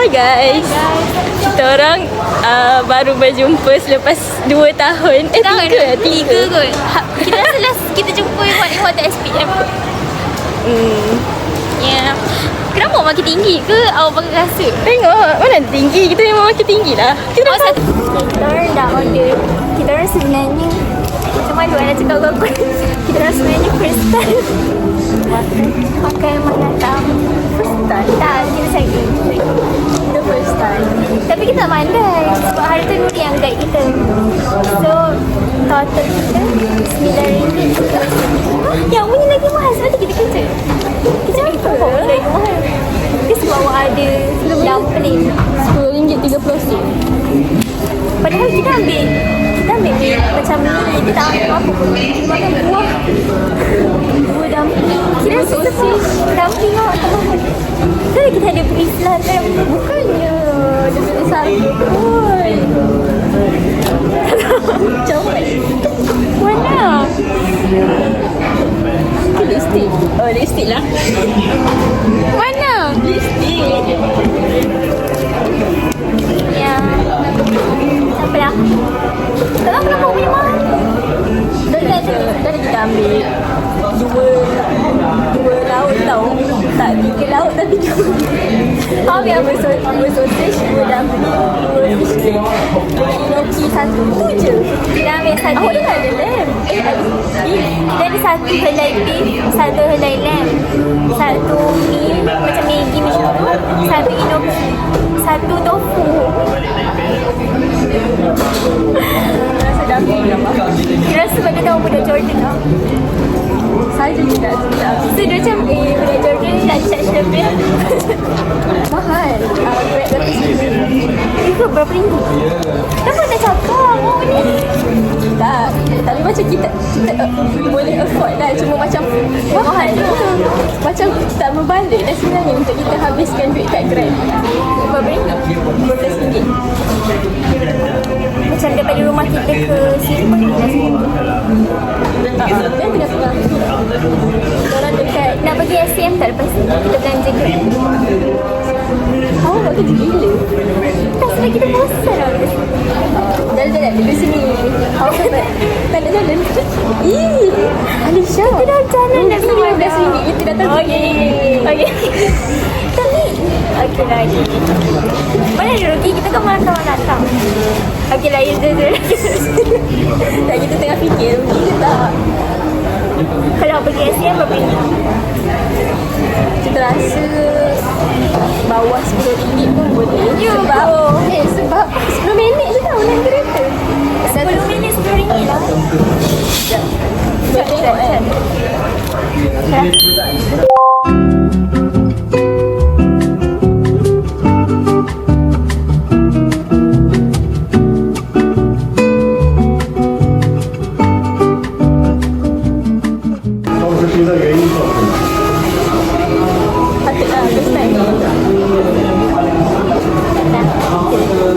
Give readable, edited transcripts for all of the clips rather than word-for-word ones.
Hi guys. Kita orang baru berjumpa selepas 2 tahun. Tiga kot. Kita rasa last kita jumpa di hotel SPM. Ya. Kenapa makin tinggi ke awak pakai kasut? Tengok mana tinggi. Kita memang makin tinggi lah. Kita orang dah order. Kita orang sebenarnya macam malu nak cakap dengan aku. Kita orang sebenarnya first time makan makan first time. Tak, kita second. the first time. Tapi kita tak pandai sebab hari tu Nuri yang guide kita. So total kita RM9. Yang punya lagi mahal sebab tu kita kerja. Kita apa lagi mahal? Dia sebab awak ada dumpling RM10.30. Padahal kita ambil macam ni. Kita tak ambil apa pun. Kita makan buah. Buah dumpling. Kira sosis dumpling awak tak makan. Kan kita ada beri selatan. Bukannya dia beri satu pun. Comel. Mana? Itu lipstick. Oh lipstick lah. Mana? Lipstick. Ya. Siapa lah? Tak tahu kenapa punya mahal. Tadi kita ambil dua laut tau. Tak 3 laut tapi 2. Dua sausage, 2 dumpling, 2 fish cake, 2 gnocchi, 1 je. Kita ambil satu. Awak dah ada lamb. Kita ada satu helai beef, satu helai lamb, satu mie macam Maggi macam tu, satu gnocchi, satu tofu. Rasa dumpling berapa? Kira sebab dia tahu budak Jordan lah. Saja tidak sedap. So dia macam budak Jordan ni nak charge dia punya. Mahal. Grab dari sini. Itu berapa ringgit? Kenapa tak cakap awak ni? Tak. Tapi macam kita boleh afford lah. Cuma macam mahal tu. Macam tak berbalik dah sebenarnya untuk kita habiskan duit kat Grab. Berapa ringgit? RM12. Macam daripada rumah kita ke sini pun Dia tengah-tengah. Orang dekat. nak pergi SCM tak lepas ni? Kita belanja ke? Awak buat kerja gila. Tak sebab kita bosan lah. Jalan-jalan dulu sini. Awak tak nak jalan. Ih, Alisha. Kita dah jalan dah sama dah. RM15. Kita datang Okay. Tapi okey lah. Mana ada rugi? Kita kan malam datang. Okey lah, ya. Tak, kita tengah fikir rugi ke tak. Kalau pergi SCM berapa ringgit? Kita rasa bawah RM10 pun boleh. Ya, Sebab 10 minit je tau naik kereta. 10 minit RM10 lah. Boleh tengok kan. Patutlah first time.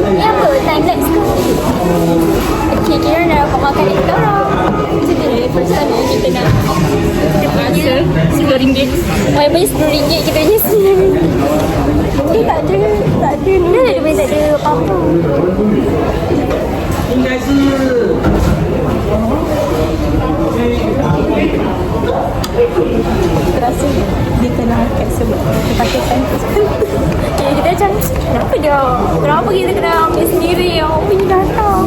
Ni apa? Time lapse ke? Okey, kira dah dapat makan dekat kita orang. Macam ni first time yang kita nak rasa RM10. Main bagi RM10 kita punya RM9. Tak ada ni. Dah ada tak ada apa-apa. Kita rasa dia tenangkan sebab ketakutan tu. Okay, kita macam kenapa kita kena ambil sendiri yang orang punya datang.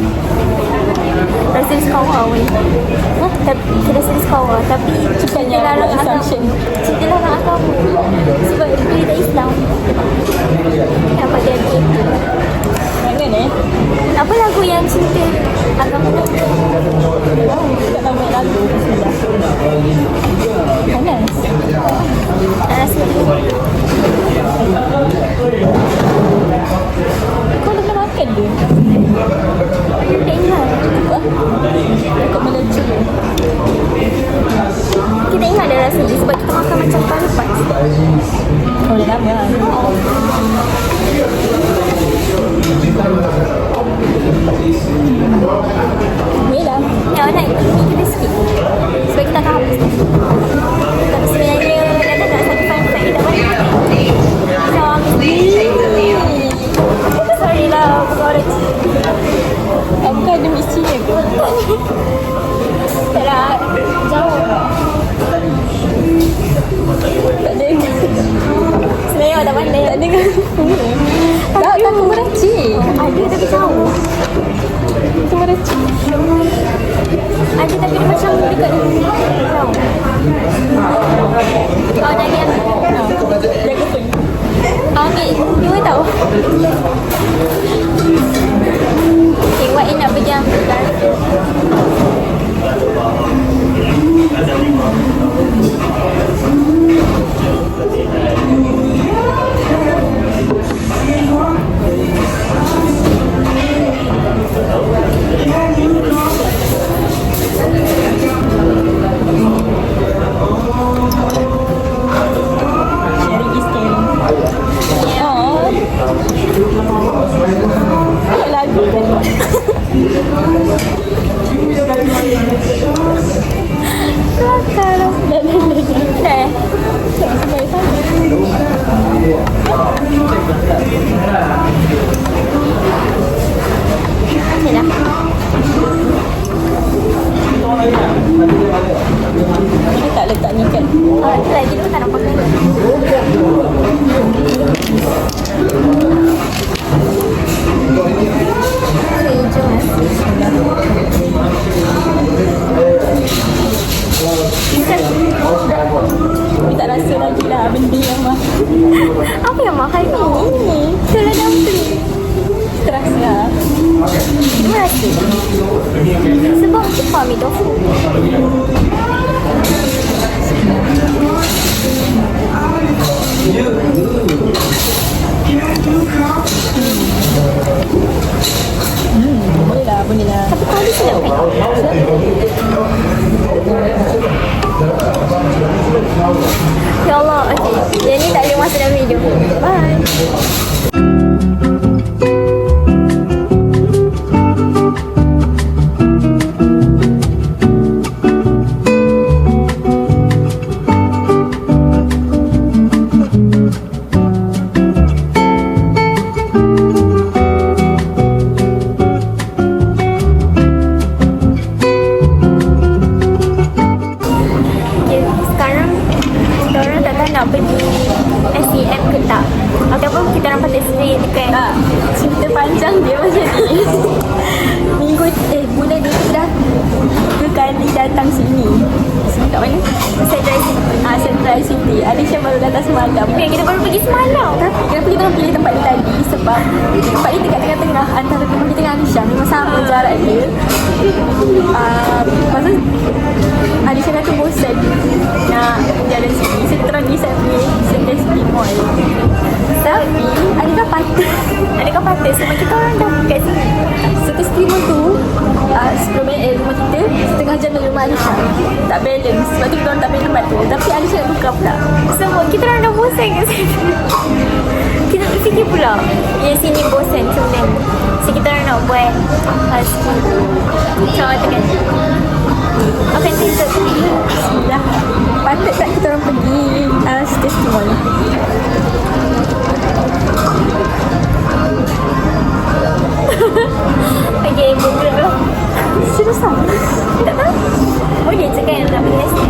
Rasa dia sekawa pun. Kita rasa dia sekawa. Tapi Bukannya kita larang buat agama. assumption. Kita larang agama. Sebab dia tak Islam. Nampak dia ni. Mana ni? Apa lagu yang cinta agama tu? Oh, tak tahu banyak lagu. Panas. Tak rasa tu. Kau dah pernah makan dia? Tak ingat. Dekat Malaysia. Kita ingat dah rasa dia sebab kita makan macam tahun lepas. Oh, dah lama lah. Yelah. Yang nak ini kita skip sebab kita akan habis. Tapi sebenarnya kita nak satu fun fact kita banyak. Kita ambil dengan tak tahu meracik. Ada tapi jauh. Itu meracik. Ada tapi dia macam dekat ni. Jauh. Kau nak ambil. Jaga pun. Ambil. Dua tau. Okay, Wak nak pergi ambil. Sharing is caring. Oh. Ada lagu kan? Kelakar lah. Dah. Sampai sana. Okay dah. Kita tak letak ni kan? Oh, tu lagi tu tak nampak kan? Okay, jom. Tapi tak rasa lagi lah benda yang mahal. Apa yang mahal ni? Ini. Kalau dumpling. Terasa. Terima kasih. Sebab kita ambil tofu. Boleh lah, boleh lah. Tapi kau ni sedap kan? Ya Allah, okay. Yang ni tak ada masa dalam video. Bye. Okay, sekarang kita orang tak tahu nak pergi SEM ke tak. Ataupun kita orang patut stay dekat Cerita panjang dia macam ni. Bulan ni dah 3 kali datang sini. Kat mana? Central City. Central City. Alisha baru datang semalam. Okay, kita baru pergi semalam. Kenapa kita orang pilih tempat ni tadi? Sebab tempat ni dekat tengah-tengah antara rumah kita dengan Alisha. Memang sama jarak dia. Lepas tu Alisha kata bosan nak jalan sini. So kita orang decide pergi Central City Mall. Tapi adakah patut Sebab kita orang dah kat sini. satu steamer tu 10 minit rumah kita, setengah jam dari rumah Alisha. Tak balance. Sebab tu kita orang tak pilih tempat tu. Tapi Alisha nak tukar pula. Sebab kita orang dah bosan kat sini. Kita fikir pula yang sini bosan sebenarnya. So kita orang nak buat macam kan. Apa yang kita pergi? Dah patut tak kita orang pergi City Mall. Okay, buka lah. Serius tak? Tak tahu. Boleh je kan nak pergi nasi.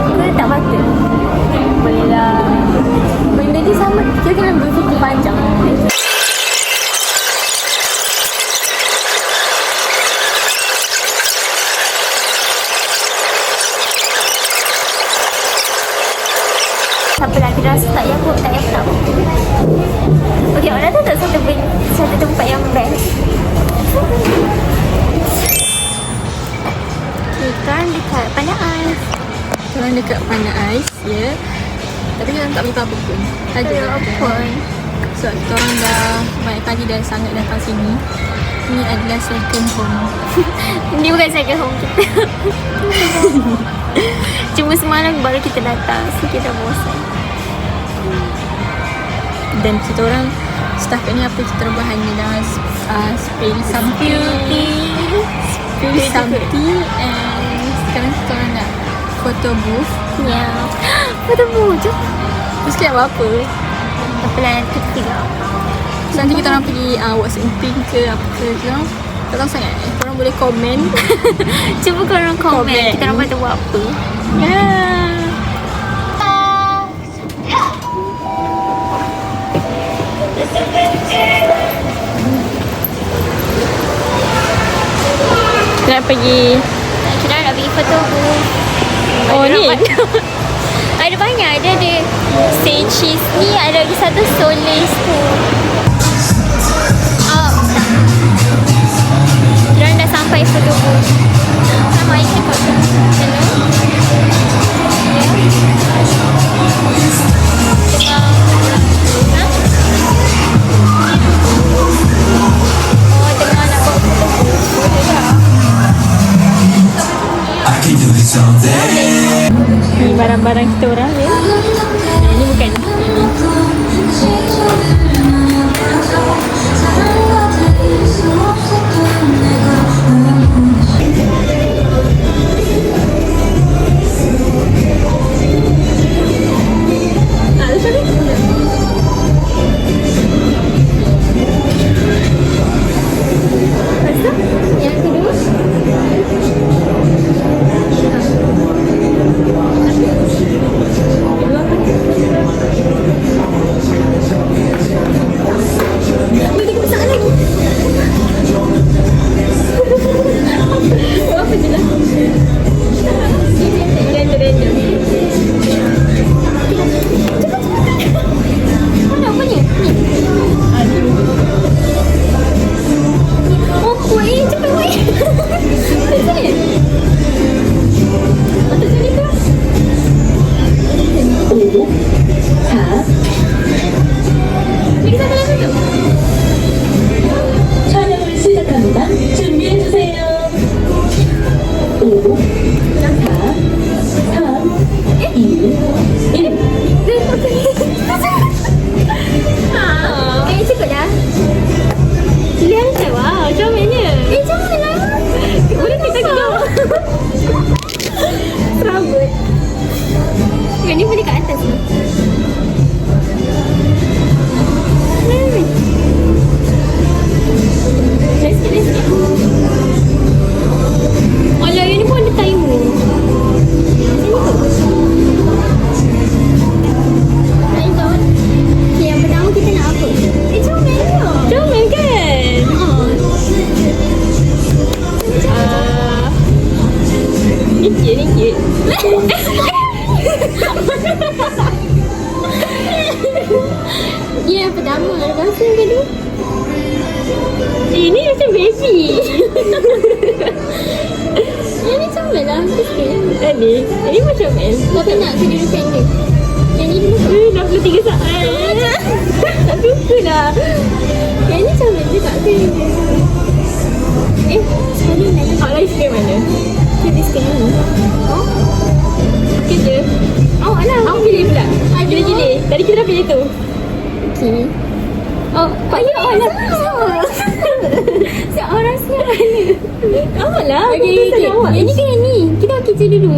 Kita tak patut. Boleh lah. Benda ni sama. Kita kena berfikir panjang. Siapa lah kita rasa tak payah kot, tak payah tak. Okay, orang tahu tak satu tempat yang best. Okay, kan dekat Pandai Ais. Kita orang dekat Pandai Ais, ya. Tapi kita orang tak boleh apa pun. Saja Apa? Sebab kita orang dah banyak kali dah sangat datang sini. Ini adalah second home. Ini bukan second home kita. Cuma semalam baru kita datang. So kita dah bosan. Dan kita orang staff kat ni apa kita orang bahan ni dah spill something. Spill something. And sekarang kita orang nak photo booth. Ya. Foto bujuk. Terus kita buat apa? Apa lah nanti kita tengok. So, nanti kita orang pergi WhatsApp pin ke apa ke. Kita orang tak tahu sangat. Korang boleh komen. Cuba korang komen. Kita orang patut buat apa. Ya. Nak pergi. Kita nak pergi photo booth. Oh Ada ni. ramai- Ada banyak. Dia ada say cheese ni. Ada lagi satu Solace tu. Oh. Kita dah sampai photo booth. Sama ikut photo. Hello. Tengah. Ha? Oh, tengah nak buat photo booth. Boleh tak? I can do this all day. Ni barang-barang kita orang ya. Ini bukan. Ini. Yang kedua. Ni kita besar lagi. Apa je lah. Random. Mana apa ni? Ni. Oh, kuih. Cepat kuih. Atas sini. Atas sini tu. Lagi satu lagi tu. 촬영을 시작합니다. 준비해주세요. 5, 4, 3, 2, 1. Cukup dah. Pilihan saya. Wow, comelnya. Comel lah. Boleh kita tengok. Serabut. Yang ni boleh kat atas ni. Let's get. Alah, yang ni pun ada timer. Sini tu. Okay, yang pertama kita nak apa? Comel lah. Comel kan? Ni cute. Dia yang pertama. Lepas tu yang kedua. Ini macam baby. Yang ni comel lah. Ini macam comel. Tapi nak kedudukan dia. Yang ni dulu. 63 saat. Tak suka dah. Yang ni comel juga ke? Sekali lagi. Awak lagi suka yang mana? Kita suka yang ni. Oh? Okey je. Awak lah. Awak pilih pula. Aduh. Gila-gila. Tadi kita dah pilih tu. Okay. Oh, Pak Ya awak lah. Siap orang siap mana? Awak lah. Okay. Yang ni ke yang ni? Kita okey je dulu.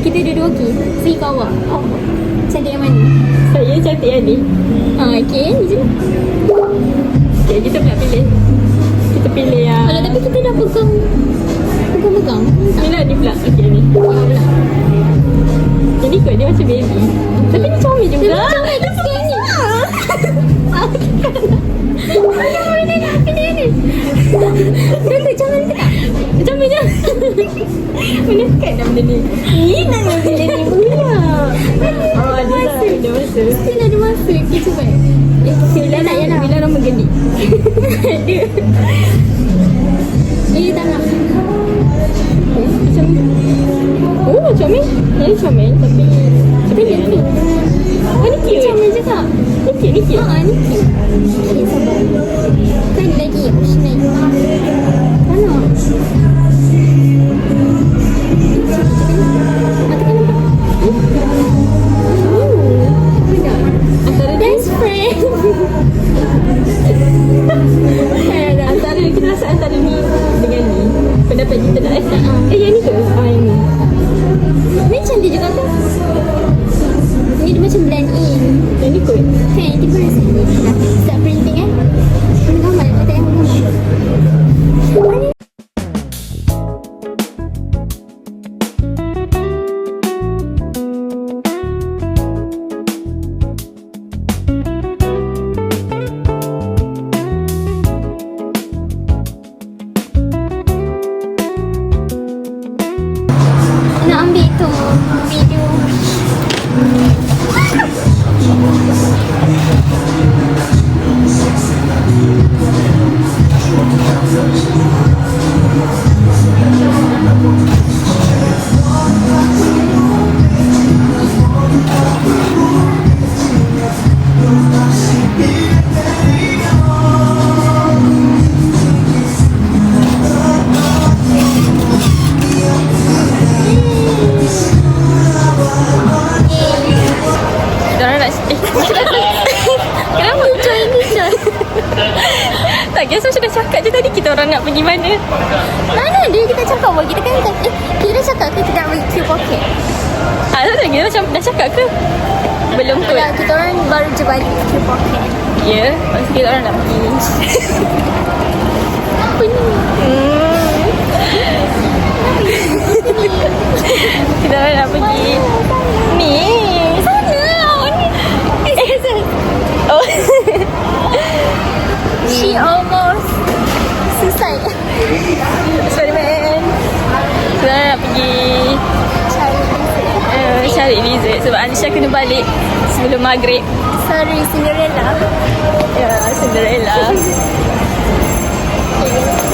Kita dua-dua okey. Saya ke awak? Awak. Cantik yang mana? Saya cantik yang ni. Okay. Ni je. Okay, kita pula pilih. Kita pilih yang... Alah, tapi kita dah pegang. Bila ni pula. Okey, ni. Yang ni kot, dia macam baby. Tapi ni comel juga. Tapi comel dia suka yang ni. Ayah, mana nak pilih ni? Betul, comel ke tak? Comel je. Mana kat dah benda ni? Ni nak pilih ni pula. Oh, ada masa. Ada masa. Still ada masa. Okay, cuba. Bila nak, bila orang menggelik. Ada. Dia tak nak. Macam ni. Oh, comel. Yang ni comel. Tapi ni ni. Oh, ni cute. Comel juga. Ni cute, ni cute. Haa, ni cute. Okay, sabar. Kan ada lagi optional. Mana? Mata kan nampak? Antara ni. Best friend. Antara kita rasa antara ni dengan ni. Pendapat kita nak yang ni ke? Yang ni. Ni cantik juga kan? Ni dia macam blend in. Yang ni kot. Kan, kita rasa ni. Dah start printing kan? Gambar, kita yang gambar. Mana? Kita sudah cakap je tadi kita orang nak pergi mana. Mana dia kita cakap apa? Kita kan kita dah cakap ke kita nak pergi Q Pocket? Kita macam dah cakap ke? Belum kot. Tak, kita orang baru je balik Q Pocket. Ya, masa kita orang nak pergi. Apa ni? Kita orang nak pergi. Ni. Oh. She almost selesai. Spiderman. Kita orang nak pergi cari dessert sebab Alisha kena balik sebelum maghrib. Sorry, Cinderella. Ya, Cinderella.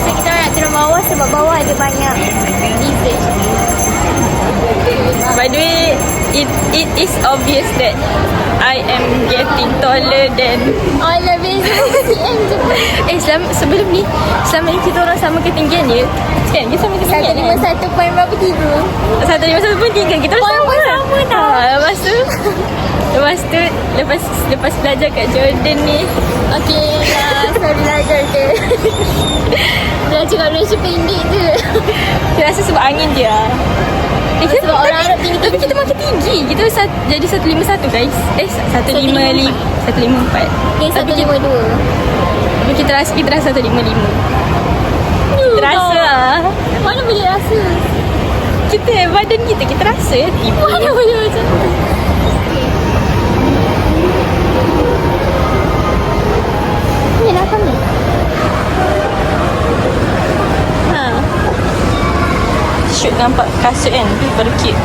So kita nak turun bawah sebab bawah ada banyak dessert. By the way, it is obvious that I am getting taller than Oh, lebih cm je. sebelum ni kita orang sama ketinggian dia. Kan? Kita sama ketinggian 151 point berapa tiga? 151.3 kita orang Point sama. pun sama tau. Lepas belajar kat Jordan ni. Okay lah, sorry lah Jordan. Belajar kat Malaysia pendek je. Saya rasa sebab angin dia. Sebab orang Arab tinggi. Tapi kita makin tinggi. Kita jadi 151 guys. 154. Okay, 152. Tapi kita rasa 155. Terasa lah. Mana boleh rasa? Badan kita rasa tiba. Mana boleh macam tu? Ni nak kami. Shoot nampak kasut kan. Baru cute.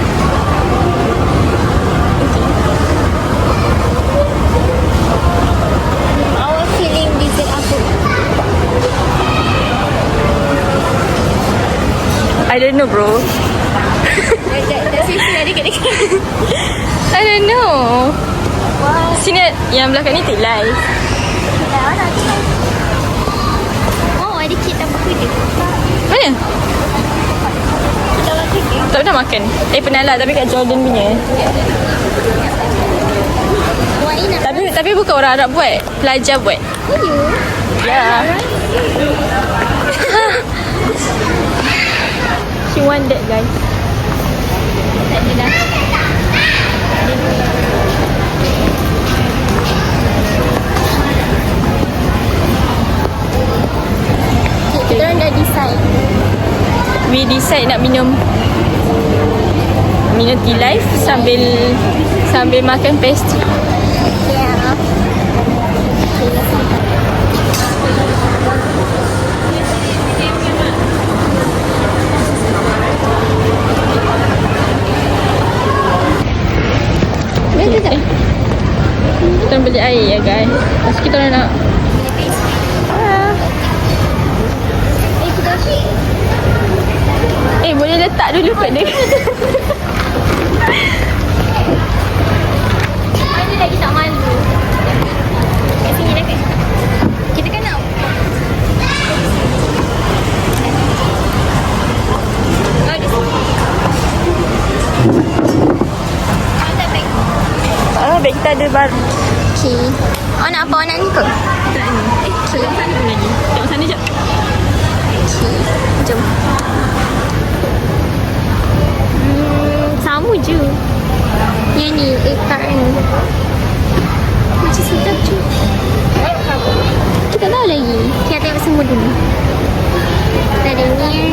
Our feeling dessert apa? I don't know bro. Dah sisi dah dekat-dekat. I don't know. Wow. Sini yang belakang ni take live. Dah nak try. Oh, ada kit apa kuda. Mana? Kita orang kuda. Tak pernah makan. Pernah lah tapi kat Jordan punya. Wah, ini nak. Tapi bukan orang Arab buat. Pelajar buat. Ya. She want that guys. Tak ada dah. Kita orang dah decide. We decide nak minum tea live sambil makan pastry. Ya. Kita orang beli air ya guys. Lepas tu kita orang nak boleh letak dulu kat dia. Ada lagi tak malu. Kat sini dah kan. Kita kan nak. Oh, di sini. Ada beg. Beg kita ada baru. Okay. Awak nak apa? Awak nak ni ke? Okay. Tengok sana jap. Okay. Jom. Sama je. Yang ni, egg tart ni. Macam sedap je. Kita tahu lagi. Kita tengok semua dulu. Kita ada ni.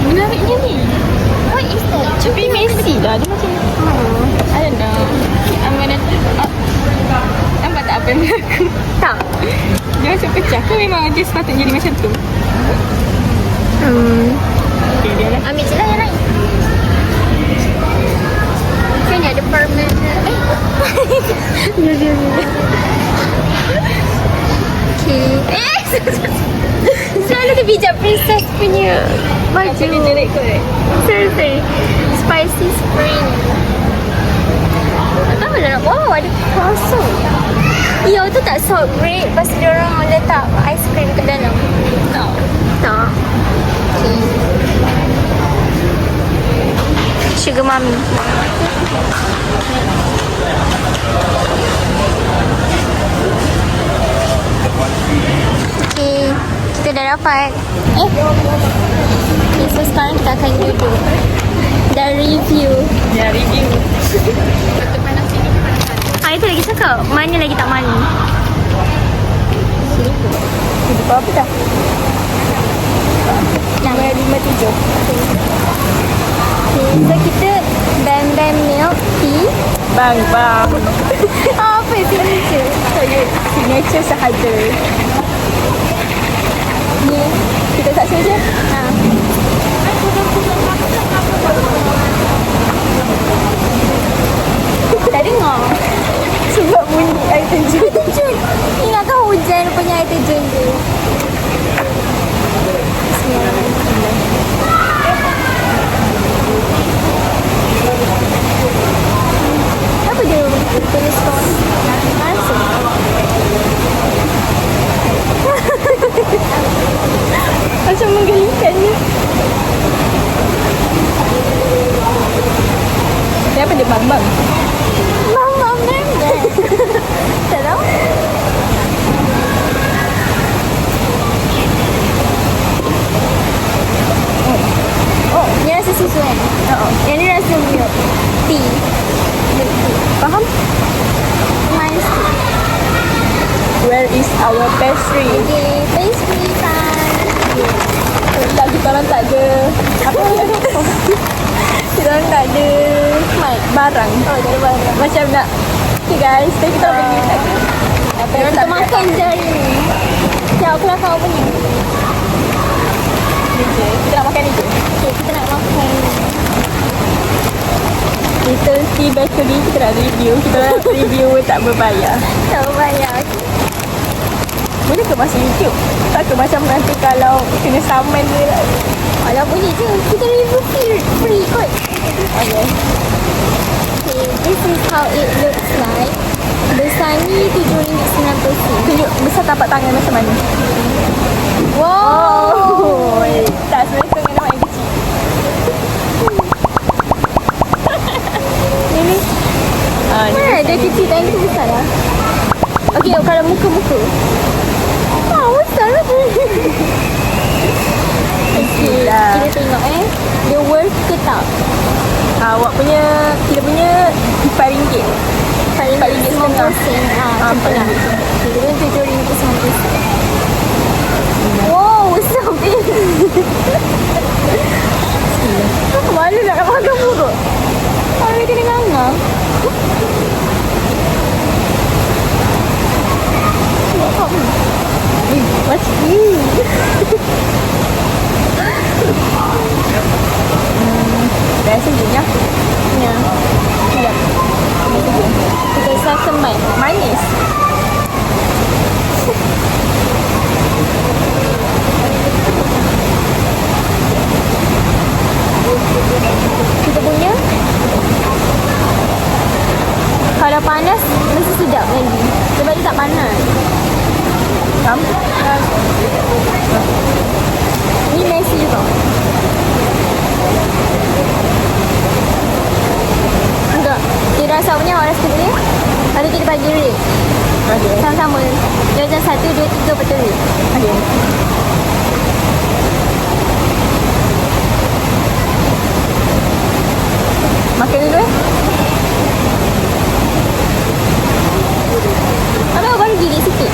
Menariknya ni. What is that? Tapi messy lah. Dia macam I don't know. I'm gonna nampak tak apa yang berlaku? Tak. Dia macam pecah ke memang dia sepatutnya jadi macam tu? Okay, dia lah. Ambil je lah yang lain. Kan ni ada permen. Ya. Okay. Selalu dia bijak princess punya baju. Dia jelek kot. Sorry. Spicy spring. Tak tahu dah nak. Wow, ada croissant. Ya, tu tak salt bread. Lepas tu dia orang letak ice cream kat dalam. Tak. Okay. Sugar mummy. dapat. Okay, so sekarang kita akan duduk dan review. Ya, review. Itu lagi cakap, mana lagi tak malu? Ini apa dah? Nombor 57. Okay, so kita Bam Bam milk tea. Bang. Apa signature? Saya signature sahaja. Ni kita tak saja. Ha. Tak dengar. Sebab bunyi air terjun. Terjun. Ingatkan hujan punya air terjun je. Apa dia tulis tulis? Masuk. Macam menggelikan ni. Ni apa dia bang? Mama member. Tak tahu. Oh, ni rasa susu kan? Yang ni rasa milk tea. Milk tea. Faham? Nice. Where is our pastry? Okay, pastry time. Tak, kita orang tak ada apa kita orang tak ada barang. Oh, tak ada barang. Macam nak okay guys, kita orang pergi apa Kita tak makan je hari ni. Sekejap aku nak kau punya. ni je. Kita nak makan ni je. Okay, kita nak makan. Little Tea Bakery kita nak review. Kita nak review tak berbayar. Tak berbayar. Boleh ke masuk YouTube? Tak ke macam nanti kalau kena saman dia lah. Alah boleh je. Kita review free kot. Okay. Okay, this is how it looks like. Besar ni RM7.90. Tunjuk besar tapak tangan macam mana. Wow. Tak selesa dengan nampak yang kecil. Ini. Ni Dia kecil dan itu besar lah. Okay, kalau muka-muka. Besar lah. Okay, lah. kita tengok dia worth ke tak? Awak punya, kita punya RM4. RM4 setengah. Macam lah. Kita pun RM7.90. Wow, sampai. Malu nak makan buruk. Orang kena ngangang. Macam biasa je ya. Ya. Sekejap. Kita second bite. Manis. Kita punya kalau panas mesti sedap lagi. Sebab dia tak panas. Faham? Ni messy juga. Enggak. Dia rasa punya awak rasa dia. Lalu kita bagi rate. Okay. Sama-sama. Dia macam 1, 2, 3 betul rate. Okay. Makan dulu Aduh, baru gigit sikit.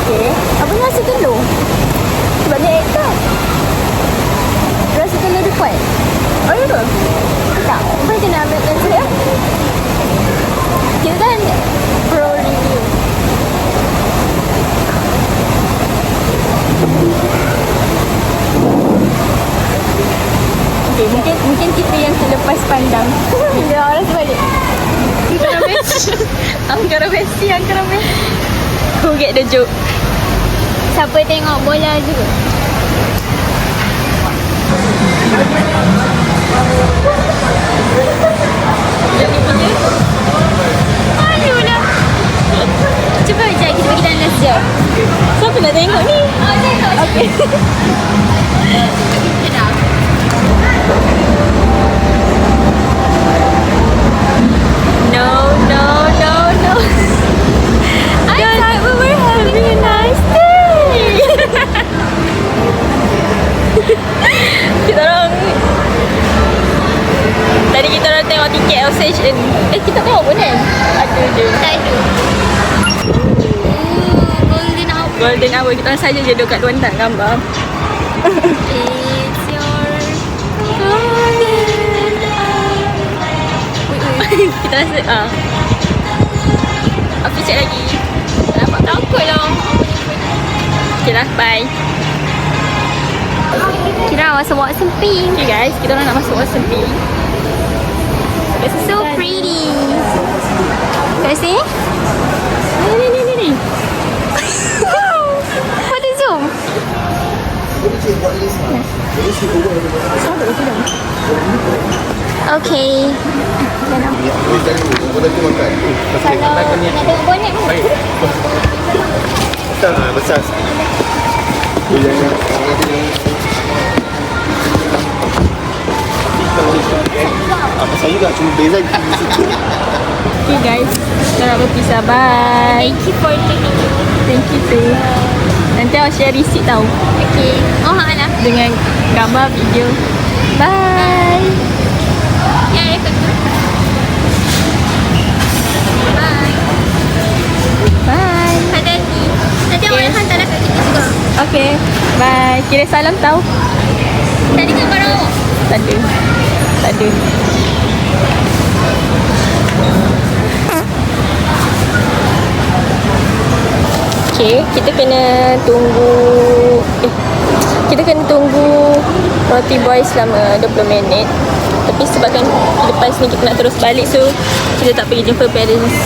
Okay. Apa ni rasa telur? Sebab ni egg tak? Rasa telur dia kuat? Oh ya ke? Tak. Boleh kena ambil rasa dia. Kita kan pro review. Okay, mungkin kita yang terlepas pandang. Dia orang rasa balik. Angkara Messi. Who get the joke? Siapa tengok bola juga. Jadi punya Aduh lah. Cuba sekejap kita pergi dalam sekejap. siapa nak tengok ni? Tengok. Okay. sausage and kita tengok pun kan. Ada je. Tak ada. Golden hour. Golden hour. Kita orang saja je duduk kat luar tak gambar. It's your golden hour. Kita rasa Afi check lagi. Tak nampak takut lah. Okay lah, bye. Kira masuk Watson Pink. Okay guys, kita orang nak masuk Watson Pink. So pretty. Kat sini? Ni. Ada zoom. Okay. Kalau nak tengok bonet pun. Besar. Apa saya juga cuma beza Okay guys, kita nak berpisah. Bye. Thank you for taking. Thank you too. Nanti awak share receipt tau. Okay. Oh, lah. Dengan gambar, video. Bye. Ya, rekod tu. Bye. Bye. Hati-hati. Nanti awak Okay. nak hantarlah kat kita juga. Okay. Bye. Kira salam tau. Tak dengar barang awak. Tak ada. Tak ada. Okay, kita kena tunggu kita kena tunggu roti boy selama 20 minit. Tapi sebabkan lepas ni kita nak terus balik, so kita tak pergi jumpa parents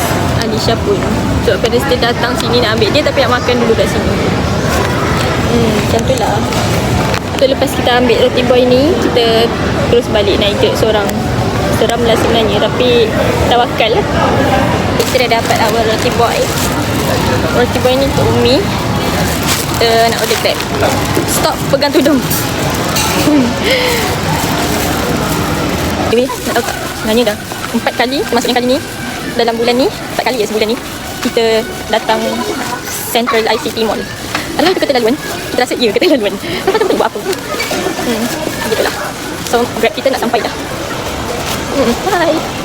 Alisha pun. Sebab parents dia datang sini nak ambil dia, tapi nak makan dulu kat sini. Macam tu lah. So lepas kita ambil roti boy ni, kita terus balik naik je seorang. Seram lah sebenarnya, tapi tawakal lah. Kita dah dapat our roti boy. Roti boy ni untuk Umi. Kita nak order Grab. Stop, pegang tudung. Anyway, nak tahu tak? Sebenarnya dah 4 kali, maksudnya kali ni dalam bulan ni, 4 kali sebulan ni kita datang Central ICT Mall. Adalah itu keterlaluan. Kita rasa ya keterlaluan. Lepas tu kita buat apa? Begitulah. So Grab kita nak sampai dah. Bye.